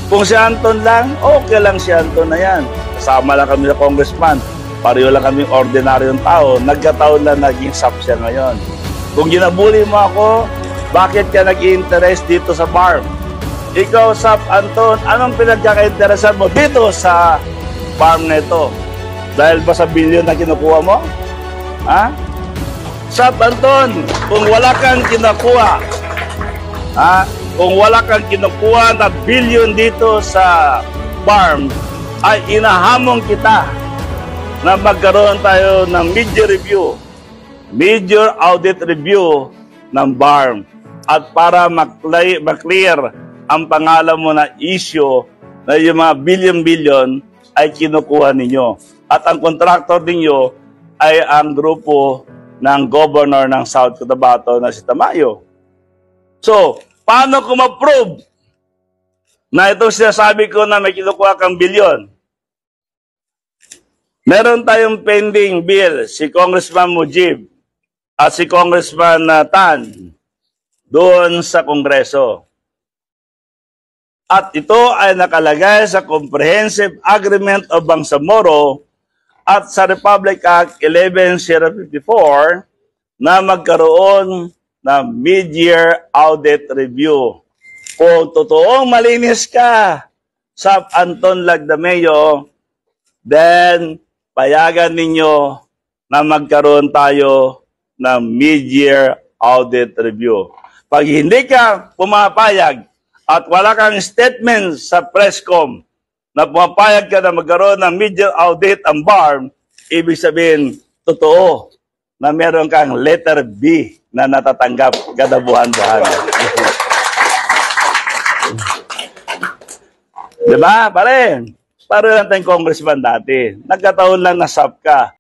Kung si Anton lang, okay lang si Anton na yan. Kasama lang kami na congressman. Pareho lang kami ordinaryong tao. Nagkataon lang naging SAP siya ngayon. Kung ginabuli mo ako, bakit ka nag-i-interest dito sa farm? Ikaw, SAP Anton, anong pinagkaka-interesan mo dito sa farm na ito? Dahil ba sa bilyon na kinukuha mo? Ha? SAP Anton, kung wala kang kinukuha, kung wala kang kinukuha na bilyon dito sa farm, ay inahamon kita na magkaroon tayo ng major audit review ng farm. At para maklear ang pangalan mo na issue na yung mga billion-billion ay kinukuha ninyo. At ang contractor ninyo ay ang grupo ng governor ng South Cotabato na si Tamayo. So, paano ko ma-prove na itong sinasabi ko na may kinukuha kang bilyon? Meron tayong pending bill, si Congressman Mujib at si Congressman Tan doon sa Kongreso. At ito ay nakalagay sa Comprehensive Agreement of Bangsamoro at sa Republic Act 11054 na magkaroon ng mid-year audit review. Kung totoong malinis ka sa Anton Lagdameo, then payagan ninyo na magkaroon tayo ng mid-year audit review. Pag hindi ka pumapayag at wala kang statement sa Presscom na pumapayag ka na magkaroon ng mid-year audit ang farm, ibig sabihin, totoo na meron kang letter B na natatanggap kada buwan-buwan. Diba, pare? Pare lang tayong congressman dati. Nagkataon lang na SAP ka.